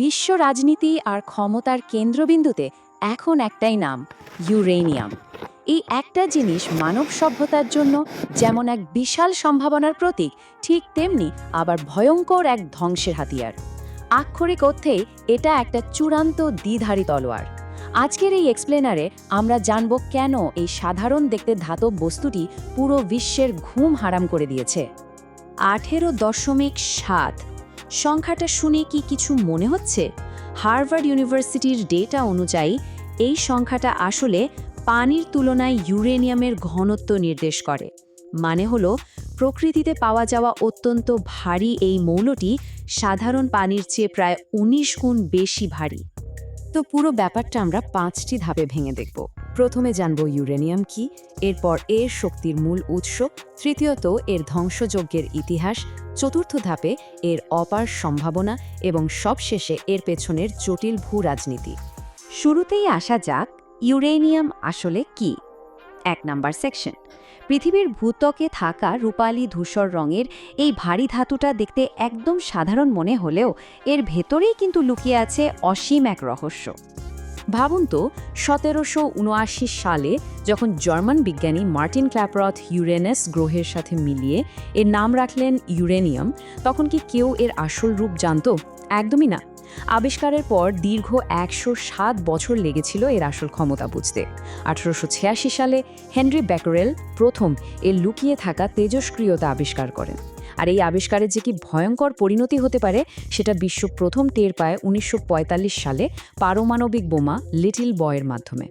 বিশ্ব রাজনীতি আর ক্ষমতার কেন্দ্রবিন্দুতে এখন একটাই নাম, ইউরেনিয়াম। এই একটা জিনিস মানব সভ্যতার জন্য যেমন এক বিশাল সম্ভাবনার প্রতীক, ঠিক তেমনি আবার ভয়ঙ্কর এক ধ্বংসের হাতিয়ার। আক্ষরিক অর্থেই এটা একটা চূড়ান্ত দ্বিধারী তলোয়ার। আজকের এই এক্সপ্লেনারে আমরা জানব কেন এই সাধারণ দেখতে ধাতব বস্তুটি পুরো বিশ্বের ঘুম হারাম করে দিয়েছে। 18.7 সংখ্যাটা শুনে কি কিছু মনে হচ্ছে? হার্ভার্ড ইউনিভার্সিটির ডেটা অনুযায়ী এই সংখ্যাটা আসলে পানির তুলনায় ইউরেনিয়ামের ঘনত্ব নির্দেশ করে। মানে হলো প্রকৃতিতে পাওয়া যাওয়া অত্যন্ত ভারী এই মৌলটি সাধারণ পানির চেয়ে প্রায় ১৯ গুণ বেশি ভারী। তো পুরো ব্যাপারটা আমরা 5টি ধাপে ভেঙে দেখব। প্রথমে জানব ইউরেনিয়াম কি, এরপর এর শক্তির মূল উৎস, তৃতীয়ত এর ধ্বংসযজ্ঞের ইতিহাস, চতুর্থ ধাপে এর অপার সম্ভাবনা এবং সবশেষে এর পেছনের জটিল ভূ রাজনীতি। শুরুতেই আসা যাক, ইউরেনিয়াম আসলে কি। 1 নাম্বার সেকশন। পৃথিবীর ভূত্বকে থাকা রূপালী ধূসর রঙের এই ভারী ধাতুটা দেখতে একদম সাধারণ মনে হলেও এর ভেতরেই কিন্তু লুকিয়ে আছে অসীম এক রহস্য। ভাবুন তো, 1779 সালে যখন জার্মান বিজ্ঞানী মার্টিন ক্ল্যাপরথ ইউরেনাস গ্রহের সাথে মিলিয়ে এর নাম রাখলেন ইউরেনিয়াম, তখন কি কেউ এর আসল রূপ জানত? একদমই না। আবিষ্কারের পর দীর্ঘ 107 বছর লেগেছিল এর আসল ক্ষমতা বুঝতে। 1886 সালে হেনরি বেকারেল প্রথম এর লুকিয়ে থাকা তেজস্ক্রিয়তা আবিষ্কার করেন। আর এই আবিষ্কারের যে কি ভয়ঙ্কর পরিণতি হতে পারে সেটা বিশ্ব প্রথম টের পায় 1945 সালে পারমাণবিক বোমা লিটল বয়ের মাধ্যমে।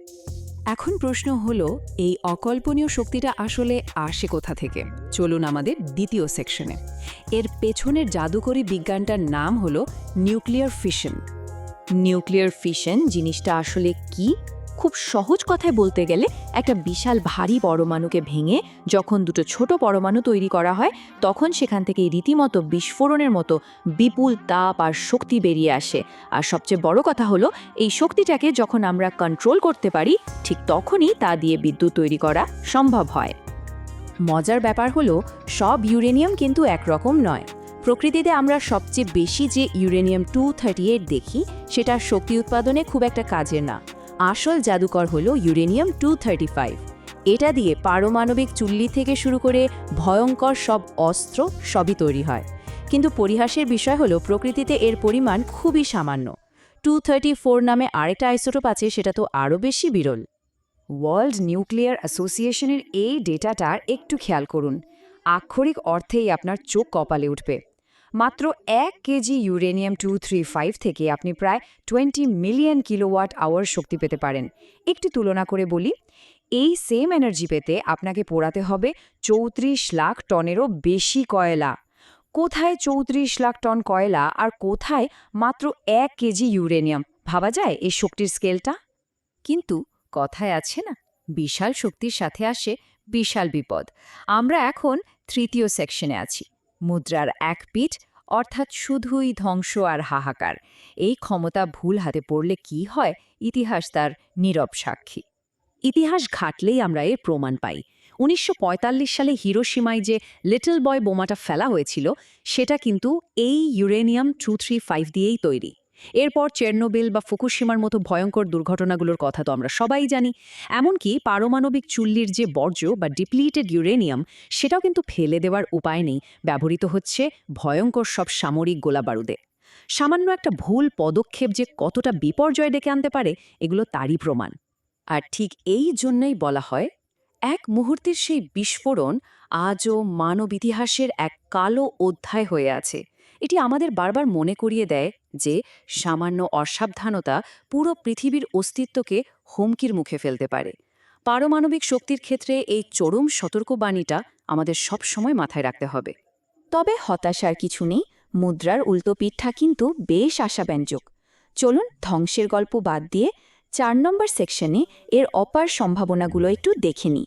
এখন প্রশ্ন হলো, এই অকল্পনীয় শক্তিটা আসলে আসে কোথা থেকে? চলুন আমাদের দ্বিতীয় সেকশনে। এর পেছনের জাদুকরী বিজ্ঞানটার নাম হলো নিউক্লিয়ার ফিশন। নিউক্লিয়ার ফিশন জিনিসটা আসলে কি? খুব সহজ কথায় বলতে গেলে একটা বিশাল ভারী পরমাণুকে ভেঙে যখন দুটো ছোট পরমাণু তৈরি করা হয়, তখন সেখান থেকে রীতিমতো বিস্ফোরণের মতো বিপুল তাপ আর শক্তি বেরিয়ে আসে। আর সবচেয়ে বড় কথা হলো, এই শক্তিটাকে যখন আমরা কন্ট্রোল করতে পারি, ঠিক তখনই তা দিয়ে বিদ্যুৎ তৈরি করা সম্ভব হয়। মজার ব্যাপার হলো, সব ইউরেনিয়াম কিন্তু একরকম নয়। প্রকৃতিতে আমরা সবচেয়ে বেশি যে ইউরেনিয়াম 238 দেখি, সেটার শক্তি উৎপাদনে খুব একটা কাজের না। আসল জাদুকর হলো ইউরেনিয়াম 235। এটা দিয়ে পারমাণবিক চুল্লি থেকে শুরু করে ভয়ঙ্কর সব অস্ত্র সবই তৈরি হয়। কিন্তু পরিহাসের বিষয় হলো, প্রকৃতিতে এর পরিমাণ খুবই সামান্য। 234 নামে আরেকটা আইসোটোপ আছে, সেটা তো আরও বেশি বিরল। ওয়ার্ল্ড নিউক্লিয়ার অ্যাসোসিয়েশনের এই ডেটাটার একটু খেয়াল করুন। আক্ষরিক অর্থেই আপনার চোখ কপালে উঠবে। মাত্র 1 কেজি ইউরেনিয়াম 235 থেকে আপনি প্রায় 20 মিলিয়ন কিলোওয়াট আওয়ার শক্তি পেতে পারেন। একটু তুলনা করে বলি, এই সেম এনার্জি পেতে আপনাকে পোড়াতে হবে 34 লাখ টনেরও বেশি কয়লা। কোথায় 34 লাখ টন কয়লা আর কোথায় মাত্র 1 কেজি ইউরেনিয়াম? ভাবা যায় এই শক্তির স্কেলটা? কিন্তু কথায় আছে না, বিশাল শক্তির সাথে আসে বিশাল বিপদ। আমরা এখন তৃতীয় সেকশনে আছি, মুদ্রার এক পিঠ, অর্থাৎ শুধুই ধ্বংস আর হাহাকার। এই ক্ষমতা ভুল হাতে পড়লে কি হয়, ইতিহাস তার নীরব সাক্ষী। ইতিহাস ঘাটলেই আমরা এর প্রমাণ পাই। 1945 সালে হিরোশিমায় যে লিটল বয় বোমাটা ফেলা হয়েছিল, সেটা কিন্তু এই ইউরেনিয়াম 235 দিয়েই তৈরি। এরপর চেরনোবিল বা ফুকুশিমার মতো ভয়ঙ্কর দুর্ঘটনাগুলোর কথা তো আমরা সবাই জানি। এমনকি পারমাণবিক চুল্লির যে বর্জ্য বা ডিপ্লিটেড ইউরেনিয়াম, সেটাও কিন্তু ফেলে দেওয়ার উপায় নেই, ব্যবহৃত হচ্ছে ভয়ঙ্কর সব সামরিক গোলাবারুদে। সামান্য একটা ভুল পদক্ষেপ যে কতটা বিপর্যয় ডেকে আনতে পারে, এগুলো তারই প্রমাণ। আর ঠিক এই জন্যই বলা হয়, এক মুহূর্তের সেই বিস্ফোরণ আজও মানব ইতিহাসের এক কালো অধ্যায় হয়ে আছে। এটি আমাদের বারবার মনে করিয়ে দেয় যে সামান্য অসাবধানতা পুরো পৃথিবীর অস্তিত্বকে হুমকির মুখে ফেলতে পারে। পারমাণবিক শক্তির ক্ষেত্রে এই চরম সতর্কবাণীটা আমাদের সব সময় মাথায় রাখতে হবে। তবে হতাশার কিছু নেই, মুদ্রার উল্টো পিঠটা কিন্তু বেশ আশাব্যঞ্জক। চলুন ধ্বংসের গল্প বাদ দিয়ে 4 নম্বর সেকশনে এর অপার সম্ভাবনাগুলো একটু দেখে নিই।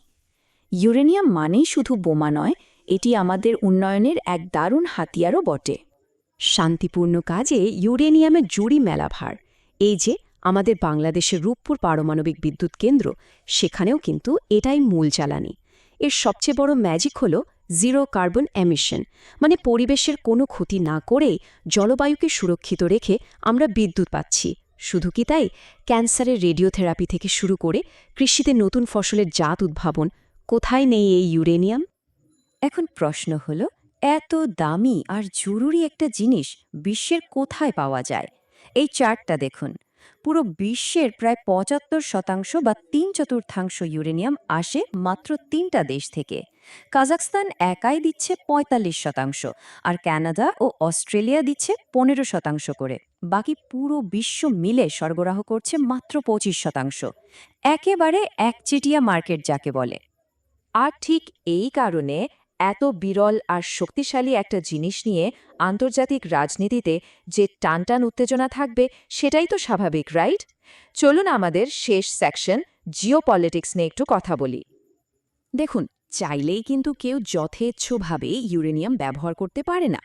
ইউরেনিয়াম মানেই শুধু বোমা নয়, এটি আমাদের উন্নয়নের এক দারুণ হাতিয়ারও বটে। শান্তিপূর্ণ কাজে ইউরেনিয়ামের জুড়ি মেলা ভার। এই যে আমাদের বাংলাদেশের রূপপুর পারমাণবিক বিদ্যুৎ কেন্দ্র, সেখানেও কিন্তু এটাই মূল জ্বালানি। এর সবচেয়ে বড় ম্যাজিক হলো জিরো কার্বন এমিশন, মানে পরিবেশের কোনো ক্ষতি না করেই জলবায়ুকে সুরক্ষিত রেখে আমরা বিদ্যুৎ পাচ্ছি। শুধু কি তাই, ক্যান্সারের রেডিওথেরাপি থেকে শুরু করে কৃষিতে নতুন ফসলের জাত উদ্ভাবন, কোথায় নেই এই ইউরেনিয়াম? এখন প্রশ্ন হলো, এত দামি আর জরুরি একটা জিনিস বিশ্বের কোথায় পাওয়া যায়? এই চার্টটা দেখুন। পুরো বিশ্বের প্রায় ৭৫% বা ৩/৪ ইউরেনিয়াম আসে মাত্র ৩টা দেশ থেকে। কাজাখস্তান একাই দিচ্ছে ৪৫%, আর কানাডা ও অস্ট্রেলিয়া দিচ্ছে ১৫% করে। বাকি পুরো বিশ্ব মিলে সরবরাহ করছে মাত্র ২৫%। একেবারে একচেটিয়া মার্কেট যাকে বলে। আর ঠিক এই কারণে এত বিরল আর শক্তিশালী একটা জিনিস নিয়ে আন্তর্জাতিক রাজনীতিতে যে টানটান উত্তেজনা থাকবে, সেটাই তো স্বাভাবিক, রাইট? চলুন আমাদের শেষ সেকশন জিওপলিটিক্স নিয়ে একটু কথা বলি। দেখুন, চাইলেই কিন্তু কেউ যথেচ্ছভাবে ইউরেনিয়াম ব্যবহার করতে পারে না।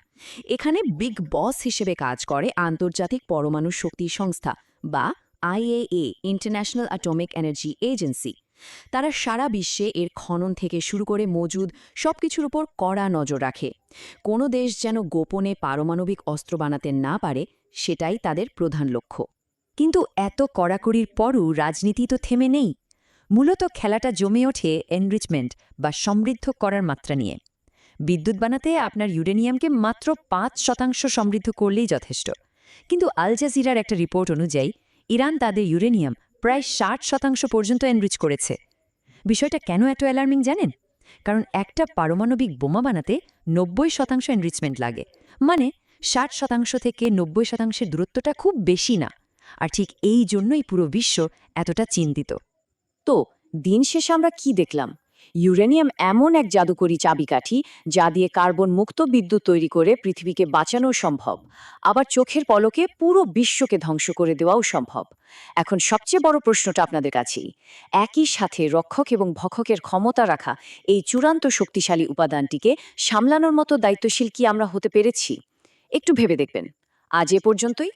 এখানে বিগ বস হিসেবে কাজ করে আন্তর্জাতিক পরমাণু শক্তি সংস্থা বা IAA, international atomic energy agency. তারা সারা বিশ্বে এর খনন থেকে শুরু করে মজুদ সবকিছুর উপর কড়া নজর রাখে। কোনো দেশ যেন গোপনে পারমাণবিক অস্ত্র বানাতে না পারে, সেটাই তাদের প্রধান লক্ষ্য। কিন্তু এত কড়াকড়ির পরও রাজনীতি তো থেমে নেই। মূলত খেলাটা জমে ওঠে এনরিচমেন্ট বা সমৃদ্ধ করার মাত্রা নিয়ে। বিদ্যুৎ বানাতে আপনার ইউরেনিয়ামকে মাত্র ৫% সমৃদ্ধ করলেই যথেষ্ট। কিন্তু আল জাজিরার একটা রিপোর্ট অনুযায়ী ইরান তাদের ইউরেনিয়াম প্রায় ৬০% পর্যন্ত এনরিচ করেছে। বিষয়টা কেন এত অ্যালার্মিং জানেন? কারণ একটা পারমাণবিক বোমা বানাতে ৯০% এনরিচমেন্ট লাগে। মানে ৬০% থেকে ৯০%-এর দূরত্বটা খুব বেশি না। আর ঠিক এই জন্যই পুরো বিশ্ব এতটা চিন্তিত। তো দিন শেষে আমরা কি দেখলাম? ইউরেনিয়াম এমন এক জাদুকরী চাবিকাঠি যা দিয়ে কার্বন মুক্ত বিদ্যুৎ তৈরি করে পৃথিবীকে বাঁচানো সম্ভব, আবার চোখের পলকে পুরো বিশ্বকে ধ্বংস করে দেওয়াও সম্ভব। এখন সবচেয়ে বড় প্রশ্নটা আপনাদের কাছেই, একই সাথে রক্ষক এবং ভক্ষকের ক্ষমতা রাখা এই চূড়ান্ত শক্তিশালী উপাদানটিকে সামলানোর মতো দায়িত্বশীল কি আমরা হতে পেরেছি? একটু ভেবে দেখবেন। আজ এ পর্যন্তই।